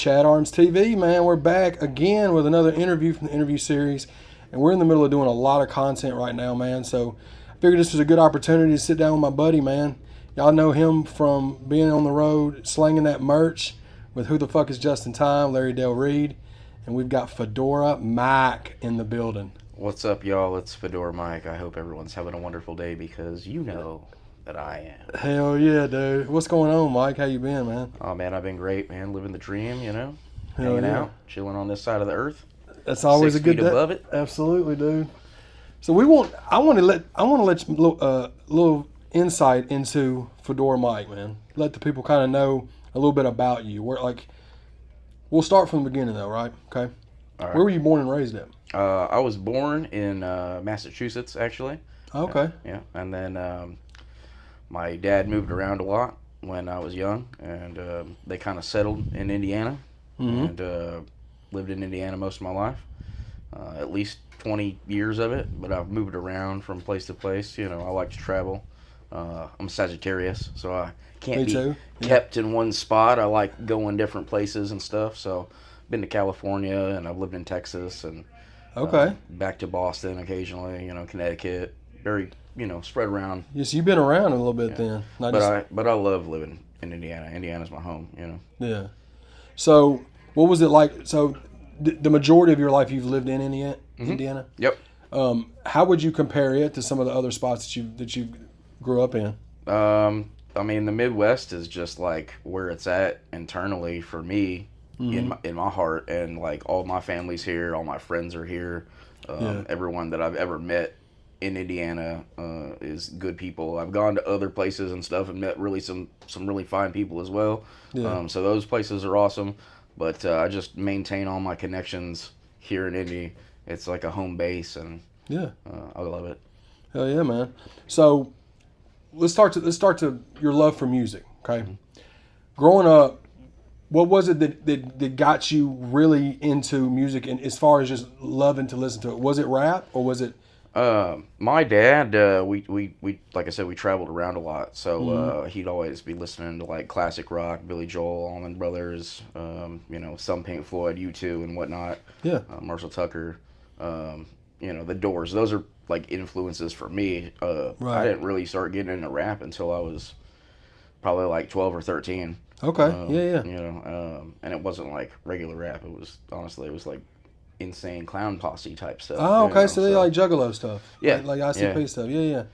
Chad Arms TV, man. We're back again with another interview from the interview series. And we're in the middle of doing a lot of content right now, man. So I figured this was a good opportunity to sit down with my buddy, man. Y'all know him from being on the road, slanging that merch with Who the Fuck is Just in Time, Larry Dale Reed. And we've got Fedora Mike in the building. What's up, y'all? It's Fedora Mike. I hope everyone's having a wonderful day because you know that I am. Hell yeah, dude. What's going on, Mike? How you been, man? Oh, man, I've been great, man. Living the dream, you know? Hell Hanging yeah. out, chilling on this side of the earth. That's always 6 a good feet day. above it. Absolutely, dude. So I want to let you little insight into Fedora Mike, man. Let the people kind of know a little bit about you. We'll start from the beginning though, right? Okay. All right. Where were you born and raised at? I was born in Massachusetts, actually. Okay. Yeah, and then my dad moved around a lot when I was young, and they kind of settled in Indiana, and lived in Indiana most of my life, at least 20 years of it, but I've moved around from place to place. You know, I like to travel. I'm a Sagittarius, so I can't be kept in one spot. I like going different places and stuff, so been to California, and I've lived in Texas, and back to Boston occasionally, you know, Connecticut, very, you know, spread around. Yes, you've been around a little bit then. But I love living in Indiana. Indiana's my home, you know. Yeah. So what was it like? So the majority of your life you've lived in Indiana? Yep. How would you compare it to some of the other spots that you grew up in? I mean, the Midwest is just like where it's at internally for me. In my heart, and like all my family's here, all my friends are here. Everyone that I've ever met in Indiana is good people. I've gone to other places and stuff and met really some really fine people as well. So those places are awesome, but I just maintain all my connections here in Indy. It's like a home base, and I love it. Hell yeah, man. So let's start to your love for music. Okay, growing up, what was it that got you really into music, and as far as just loving to listen to it? Was it rap, or was it? My dad, we like I said, we traveled around a lot, so he'd always be listening to like classic rock, Billy Joel, Allman Brothers, you know, some Pink Floyd, U2, and whatnot. Yeah. Marshall Tucker, you know, The Doors. Those are like influences for me. I didn't really start getting into rap until I was probably like 12 or 13. Okay. You know, and it wasn't like regular rap. It was like insane clown posse type stuff. Oh, okay. You know? So they like Juggalo stuff. Yeah. Like ICP stuff. Yeah.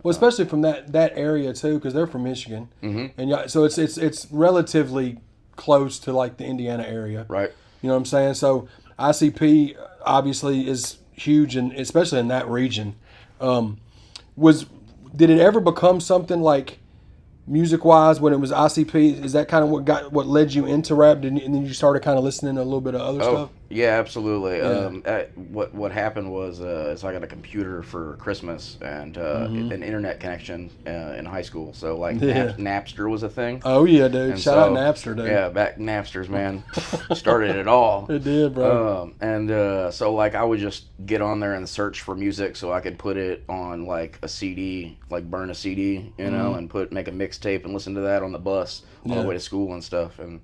Well, especially from that area too, because they're from Michigan, and so it's relatively close to like the Indiana area. Right. You know what I'm saying? So ICP obviously is huge, and especially in that region. Did it ever become something like music-wise when it was ICP? Is that kind of what led you into rap? And then you started kind of listening to a little bit of other stuff? Yeah, absolutely. Yeah. What happened was I got a computer for Christmas and an internet connection in high school. So like Napster was a thing. Oh yeah, dude! And Shout out Napster, dude. Yeah, back Napsters, man, started it all. It did, bro. So like I would just get on there and search for music so I could put it on like a CD, like burn a CD, you know, and make a mixtape and listen to that on the bus on the way to school and stuff. And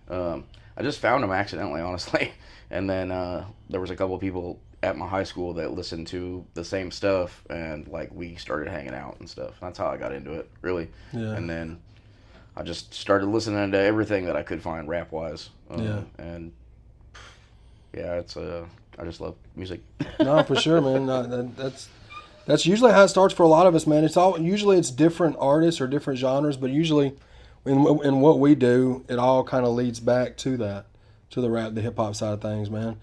I just found them accidentally, honestly. And then there was a couple of people at my high school that listened to the same stuff, and like we started hanging out and stuff. That's how I got into it, really. Yeah. And then I just started listening to everything that I could find rap wise. And it's I just love music. No, for sure, man. No, that's usually how it starts for a lot of us, man. Usually it's different artists or different genres, but usually in what we do, it all kind of leads back to that, to the rap, the hip hop side of things, man.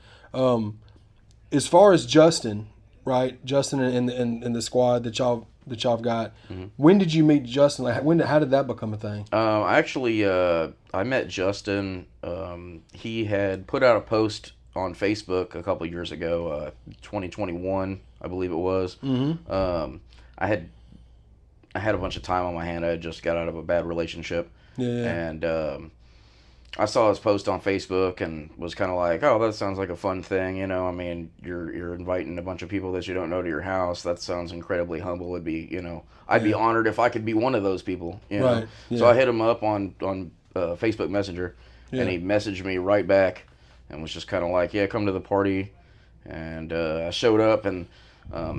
As far as Justin, right? Justin and the squad that y'all got. When did you meet Justin? Like, how did that become a thing? Actually, I met Justin. He had put out a post on Facebook a couple years ago, 2021, I believe it was. I had a bunch of time on my hand. I had just got out of a bad relationship. And I saw his post on Facebook and was kind of like, oh, that sounds like a fun thing, you know. I mean, you're inviting a bunch of people that you don't know to your house. That sounds incredibly humble. It'd be, you know, I'd be honored if I could be one of those people, you know. So I hit him up on Facebook Messenger, And he messaged me right back and was just kind of like, yeah, come to the party. And I showed up, and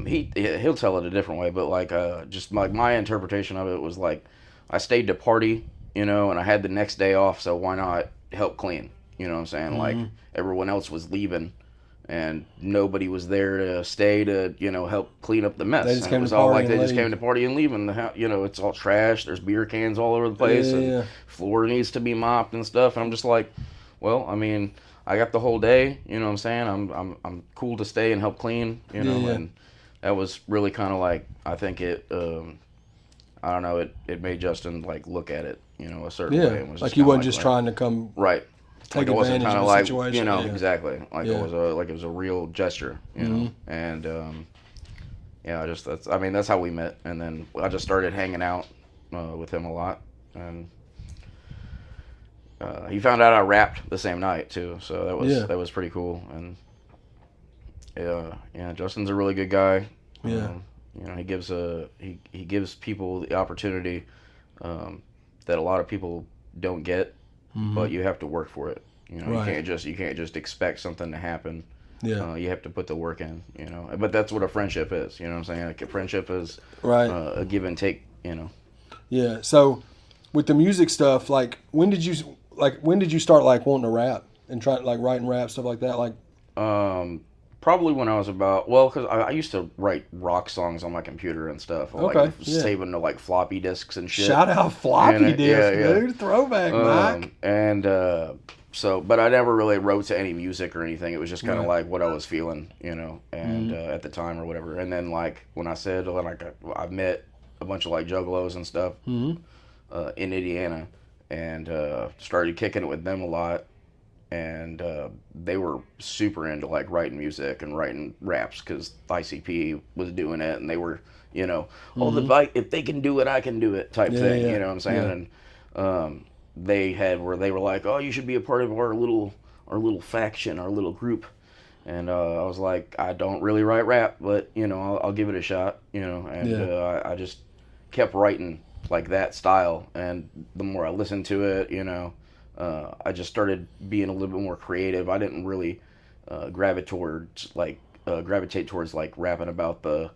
he'll tell it a different way, but like just my interpretation of it was like, I stayed to party, and I had the next day off, so why not help clean? You know what I'm saying? Mm-hmm. Like, everyone else was leaving, and nobody was there to stay to help clean up the mess. They just And came it was to all party like they and just leave. came to party and leave, and the house, it's all trash. There's beer cans all over the place, and floor needs to be mopped and stuff. And I'm just like, well, I mean, I got the whole day. You know what I'm saying? I'm cool to stay and help clean. And that was really kind of like, I think it. I don't know. It made Justin like look at it, a certain way. It was like he wasn't just trying to come take like advantage of the situation. Exactly. Like it was a real gesture, and that's how we met. And then I just started hanging out with him a lot, and he found out I rapped the same night too, so that was pretty cool. And Justin's a really good guy. He gives people the opportunity that a lot of people don't get, but you have to work for it. You can't just expect something to happen. You have to put the work in. But that's what a friendship is. You know what I'm saying? Like, a friendship is a give and take. Yeah. So with the music stuff, like when did you start like wanting to rap and try like writing rap stuff like that? Like, probably when I was because I used to write rock songs on my computer and stuff. Saving to like floppy disks and shit. Shout out floppy disks, dude. Throwback, Mike. And but I never really wrote to any music or anything. It was just kind of like what I was feeling, and at the time or whatever. And then like when I said I met a bunch of like juggalos and stuff in Indiana, and started kicking it with them a lot. And they were super into like writing music and writing raps because ICP was doing it, and they were, if they can do it, I can do it type thing. You know what I'm saying? And they were like, oh, you should be a part of our little faction, our little group. And I was like, I don't really write rap, but I'll give it a shot. I just kept writing like that style, and the more I listened to it, I just started being a little bit more creative. I didn't really gravitate towards like rapping about the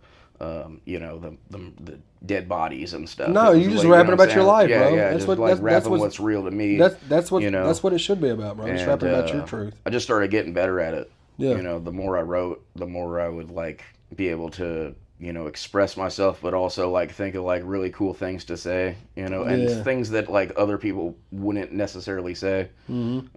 dead bodies and stuff. No, you just rapping about your life, bro. That's rapping what's real to me. That's what it should be about, bro. Just rapping about your truth. I just started getting better at it. The more I wrote, the more I would like be able to express myself, but also like think of like really cool things to say, and things that like other people wouldn't necessarily say. And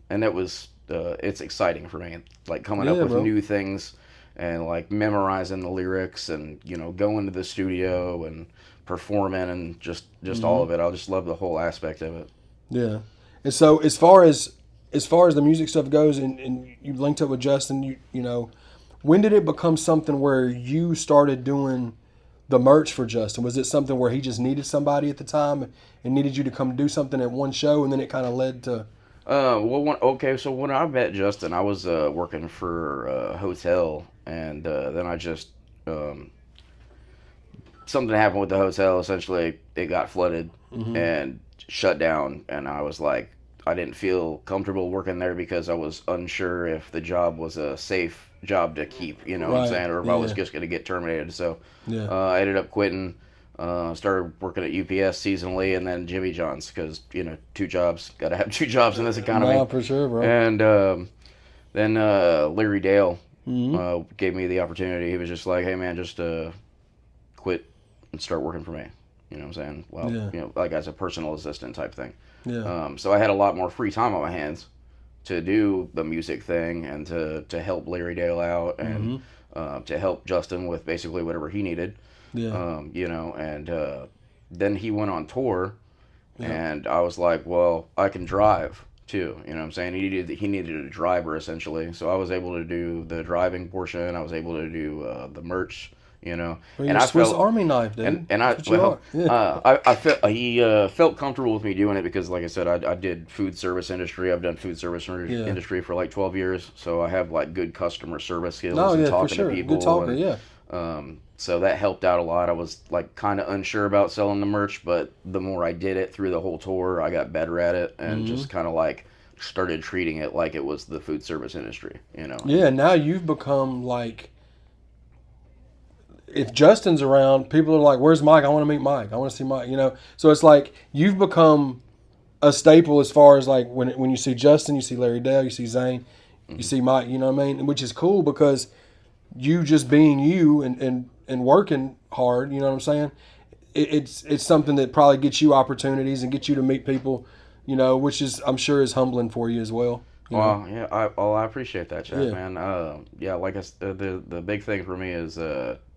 that was it's exciting for me, like coming up with new things and like memorizing the lyrics and going to the studio and performing and just all of it. I just love the whole aspect of it. Yeah. And so as far as the music stuff goes, and you linked up with Justin, when did it become something where you started doing the merch for Justin? Was it something where he just needed somebody at the time and needed you to come do something at one show, and then it kind of led to... So when I met Justin, I was working for a hotel, and then I just... something happened with the hotel. Essentially, it got flooded and shut down, and I was like, I didn't feel comfortable working there because I was unsure if the job was a safe job to keep, what I'm saying, or if I was just going to get terminated. So I ended up quitting, started working at UPS seasonally, and then Jimmy John's because, 2 jobs. Got to have 2 jobs in this economy. No, for sure, bro. And then Larry Dale gave me the opportunity. He was just like, hey, man, just quit and start working for me. You know what I'm saying? Well, like as a personal assistant type thing. Yeah. So I had a lot more free time on my hands to do the music thing and to help Larry Dale out and to help Justin with basically whatever he needed. Yeah. And then he went on tour, and I was like, well, I can drive too. You know what I'm saying? He needed a driver essentially, so I was able to do the driving portion. I was able to do the merch. Well, and I Swiss Army knife, dude. I felt he felt comfortable with me doing it because, like I said, I did food service industry. I've done food service industry for like 12 years, so I have like good customer service skills and talking to people. Good talker, so that helped out a lot. I was like kind of unsure about selling the merch, but the more I did it through the whole tour, I got better at it and just kind of like started treating it like it was the food service industry, you know. Yeah, now you've become like, if Justin's around, people are like, "Where's Mike? I want to meet Mike. I want to see Mike." You know, so it's like you've become a staple as far as like when you see Justin, you see Larry Dale, you see Zane, you see Mike. You know what I mean? Which is cool because you just being you and working hard. You know what I'm saying? It's something that probably gets you opportunities and gets you to meet people. You know, which is I'm sure is humbling for you as well. Well, yeah, I appreciate that, Chad, Yeah. man. Yeah, like the big thing for me is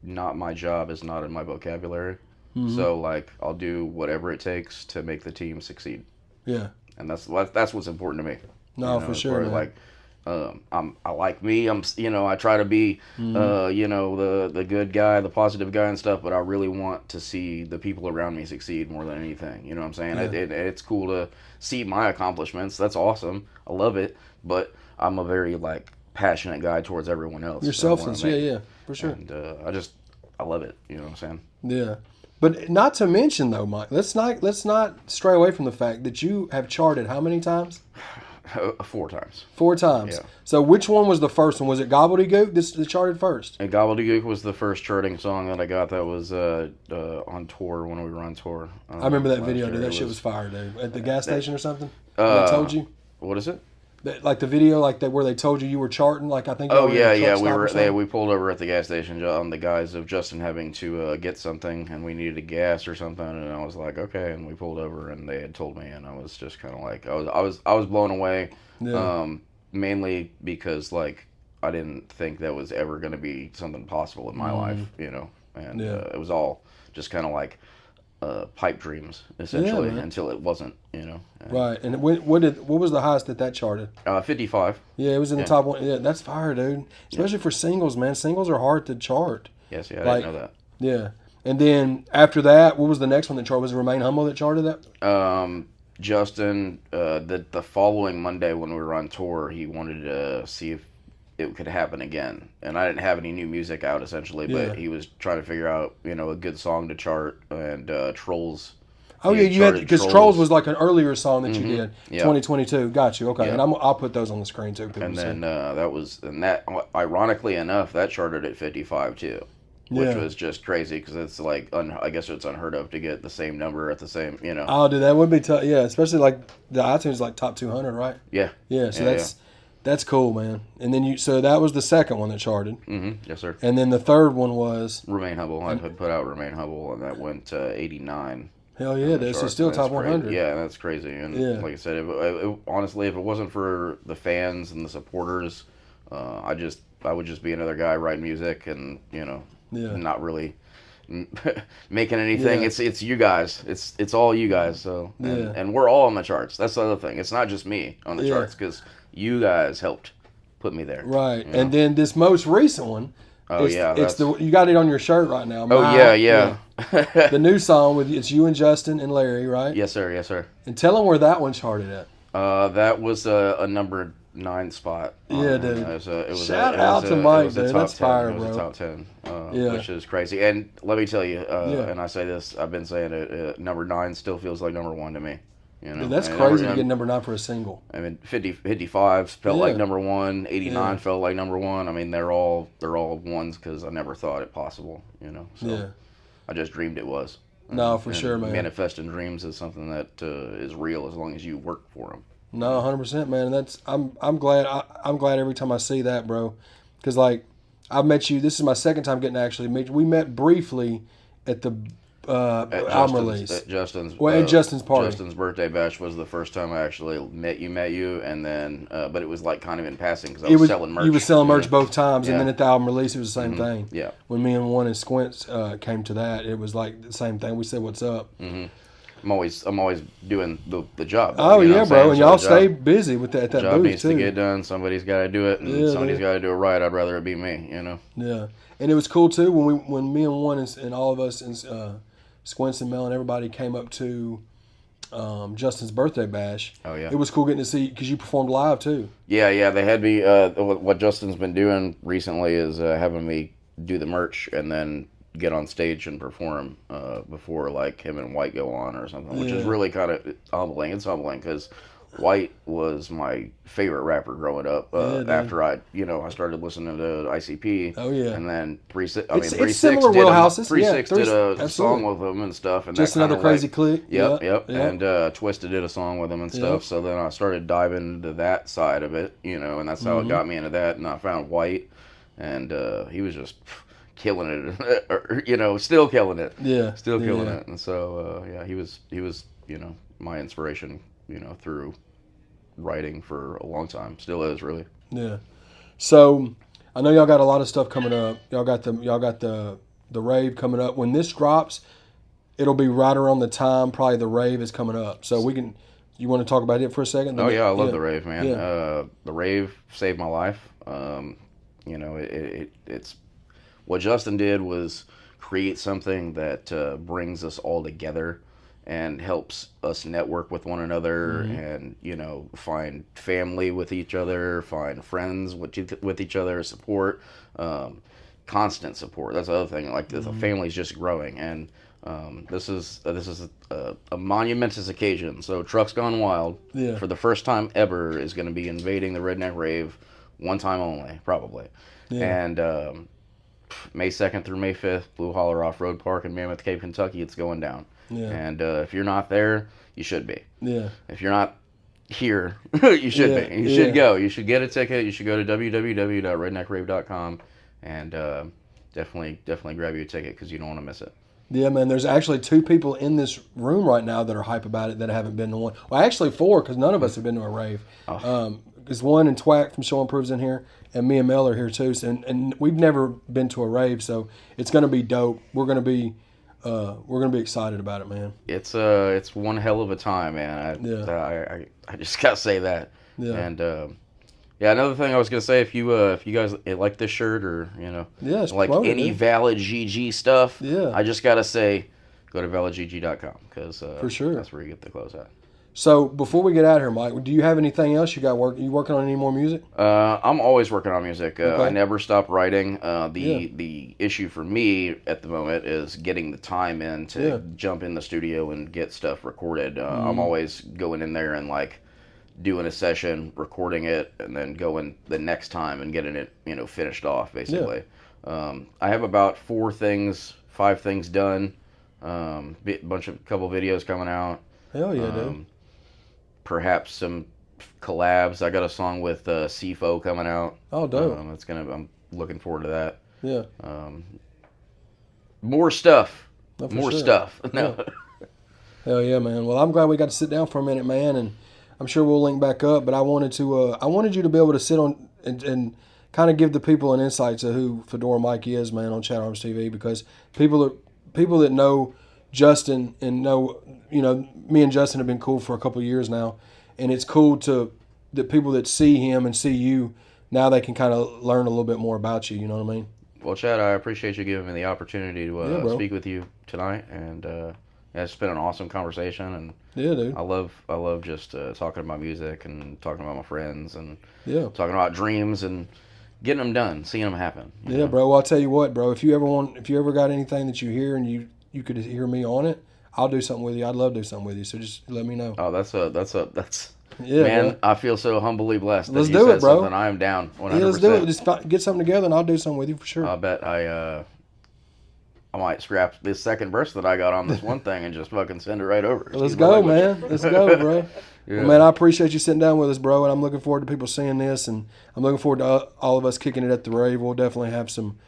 not my job is not in my vocabulary. Mm-hmm. So like I'll do whatever it takes to make the team succeed, Yeah. and that's what's important to me. No, for as sure, far as, man. like I like me. I try to be the good guy, the positive guy and stuff. But I really want to see the people around me succeed more than anything. You know what I'm saying? Yeah. It's cool to see my accomplishments. That's awesome. I love it. But I'm a very like passionate guy towards everyone else. You're selfless. Yeah, for sure. And I love it. You know what I'm saying? Yeah. But not to mention though, Mike, let's not stray away from the fact that you have charted how many times? 4 times. 4 times. Yeah. So which one was the first one? Was it Gobbledygook that charted first? And Gobbledygook was the first charting song that I got that was on tour when we were on tour. I remember that last video, year. dude. That It shit was fire, dude. At the gas station or something? They told you? What is it? Like the video like that where they told you were charting? Like I think Oh y'all were yeah, at a truck yeah. stop or something? We pulled over at the gas station on the guise of Justin having to get something, and we needed a gas or something, and I was like, okay, and we pulled over, and they had told me, and I was just kind of like, I was blown away, Yeah. mainly because like I didn't think that was ever going to be something possible in my life, you know, and Yeah. it was all just kind of like pipe dreams essentially man. until it wasn't, you know. And, Right. And what was the highest that charted? 55. Yeah, it was in the top one. Yeah, that's fire, dude. Especially for singles, man. Singles are hard to chart. Yes, yeah, I Like- didn't know that. Yeah. And then after that, what was the next one that charted? Was it Remain Humble that charted that? Justin, the following Monday when we were on tour, he wanted to see if it could happen again. And I didn't have any new music out, essentially, but Yeah. he was trying to figure out, a good song to chart. And Trolls. Oh he yeah, you had charted because Trolls was like an earlier song that you did, Yeah. 2022. Got you. Okay, Yeah. and I'll put those on the screen too. People And see. then that, ironically enough, that charted at 55 too. Which Yeah. was just crazy because it's like, I guess it's unheard of to get the same number at the same, Oh, dude, that would be tough. Yeah, especially like the iTunes like top 200, right? Yeah. Yeah, so Yeah, that's cool, man. And then so that was the second one that charted, Yes, sir. and then the third one was Remain Humble. I had put out Remain Humble, and that went to 89. hell yeah, on the dude. So charts, still and top that's crazy. 100. Yeah, that's crazy. And Yeah. like I said, honestly, if it wasn't for the fans and the supporters, I would just be another guy writing music and Yeah. not really making anything. Yeah. It's you guys. It's all you guys. So Yeah. and we're all on the charts. That's the other thing. It's not just me on the Yeah. charts because you guys helped put me there. Right, you know? and then this most recent one. Oh, it's, yeah, it's the you got it on your shirt right now. Oh My- yeah. The new song with it's you and Justin and Larry, right? Yes, sir. Yes, sir. And tell them where that one charted at. That was a number 9 spot. Yeah, dude. It was Shout out to Mike, dude. That's fire, It was bro. a top 10, Yeah. which is crazy. And let me tell you, Yeah. and I say this, I've been saying it, number 9 still feels like number 1 to me. You know, Dude, that's And crazy to number- get number 9 for a single. I mean, 55 felt Yeah. like number 1. 89 Yeah. felt like number 1. I mean, they're all ones because I never thought it possible. You know, so Yeah. I just dreamed it was. No, for And sure, man. Manifesting dreams is something that is real as long as you work for them. No, 100%, man. And that's I'm glad I'm glad every time I see that, bro. Because like I've met you. This is my second time getting to actually meet you. We met briefly at the album release. At Justin's. At Justin's party. Justin's birthday bash was the first time I actually met you, and then, but it was like kind of in passing because I was selling merch. You was selling merch Yeah. both times, and Yeah. then at the album release, it was the same thing. Yeah. When me and One and Squints came to that, it was like the same thing. We said, "What's up?" I'm always doing the job. Oh you know yeah, what I'm bro, saying? and So y'all the stay job- busy with that job booth needs too. to get done. Somebody's got to do it, and Yeah, somebody's dude. got to do it right. I'd rather it be me. You know. Yeah, and it was cool too when me and One and all of us and Squints and Mel and everybody came up to Justin's birthday bash. Oh yeah. It was cool getting to see because you performed live too. Yeah. They had me. What Justin's been doing recently is having me do the merch and then get on stage and perform before like him and White go on or something, which is Yeah. really kind of humbling. It's humbling because White was my favorite rapper growing up. After I started listening to ICP. Oh yeah. And then It's similar wheelhouses. 3-6 did a absolutely. song with him and stuff. And Just that another crazy click. Yep. And Twisted did a song with him and stuff. So then I started diving into that side of it, and that's how it got me into that. And I found White, and he was just killing it, still killing it. Yeah. Still killing it. And so, he was, my inspiration, through writing for a long time. Still is, really. Yeah. So I know y'all got a lot of stuff coming up. Y'all got the rave coming up. When this drops, it'll be right around the time probably the rave is coming up. So you want to talk about it for a second? Oh yeah, I love the rave, man. Yeah. The rave saved my life. It's what Justin did was create something that brings us all together and helps us network with one another, and find family with each other, find friends with each other, support, constant support. That's the other thing. Like the family's just growing, and this is a monumentous occasion. So Trucks Gone Wild, for the first time ever, is going to be invading the Redneck Rave, one time only, probably, and May 2nd through May 5th, Blue Holler Off-Road Park in Mammoth Cave, Kentucky. It's going down. Yeah. And if you're not there, you should be. Yeah. If you're not here, you should be. You should go. You should get a ticket. You should go to www.redneckrave.com and definitely grab you a ticket because you don't want to miss it. Yeah, man. There's actually 2 people in this room right now that are hype about it that haven't been to one. Well, actually 4 because none of us have been to a rave. Because one and Twack from Show Improves in here, and me and Mel are here too. So, and we've never been to a rave, so it's going to be dope. We're going to be excited about it, man. It's one hell of a time, man. I just gotta say that. Yeah. And another thing I was gonna say, if you guys like this shirt or like any Valid GG stuff, I just gotta say, go to validgg.com because for sure that's where you get the clothes at. So before we get out of here, Mike, do you have anything else you got you working on any more music? I'm always working on music. I never stop writing. The issue for me at the moment is getting the time in to jump in the studio and get stuff recorded. I'm always going in there and like doing a session, recording it, and then going the next time and getting it, finished off basically. I have about 5 things done. Couple videos coming out. Hell yeah, dude. Perhaps some collabs. I got a song with CFO coming out. Oh, dope. I'm looking forward to that. Yeah. More stuff. More stuff. No. Hell yeah, man. Well, I'm glad we got to sit down for a minute, man, and I'm sure we'll link back up. But I wanted you to be able to sit on and kind of give the people an insight to who Fedora Mike is, man, on Chat Arms TV, because people that know Justin and know, me and Justin have been cool for a couple of years now, and it's cool that people that see him and see you now, they can kind of learn a little bit more about you. You know what I mean? Well, Chad, I appreciate you giving me the opportunity to speak with you tonight, and it's been an awesome conversation. And dude, I love just talking about music and talking about my friends and talking about dreams and getting them done, seeing them happen. Yeah, bro. Well, I'll tell you what, bro. If you ever got anything that you hear and you could hear me on it, I'll do something with you. I'd love to do something with you. So just let me know. Oh, that's man. Bro. I feel so humbly blessed. Let's do it, bro. I am down 100%. Yeah, let's do it. Just get something together, and I'll do something with you for sure. I bet I might scrap this second verse that I got on this one thing and just fucking send it right over. Let's go, man. Let's go, bro. Yeah. Well, man, I appreciate you sitting down with us, bro, and I'm looking forward to people seeing this, and I'm looking forward to all of us kicking it at the rave. We'll definitely have some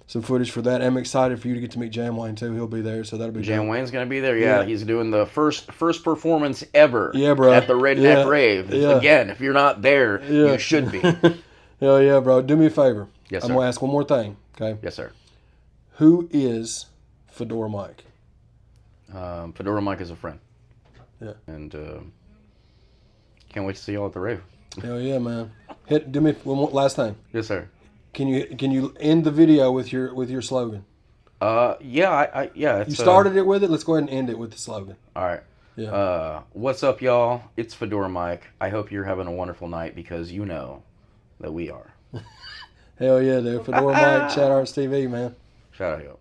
footage for that. I'm excited for you to get to meet Jam Wayne too. He'll be there, so that'll be Jam Wayne's gonna be there. Yeah, he's doing the first performance ever. Yeah, bro. At the Redneck Rave. Yeah. Again, if you're not there, you should be. Hell yeah, bro. Do me a favor. Yes, sir. I'm gonna ask one more thing. Okay. Yes, sir. Who is Fedora Mike? Fedora Mike is a friend. Yeah. And can't wait to see y'all at the rave. Hell yeah, man. Do me one more, last thing. Yes, sir. Can you end the video with your slogan? Yeah. You started it with it. Let's go ahead and end it with the slogan. All right. Yeah. What's up, y'all? It's Fedora Mike. I hope you're having a wonderful night because you know that we are. Hell yeah, dude. Fedora Mike, Chat Arts TV, man. Shout out, y'all.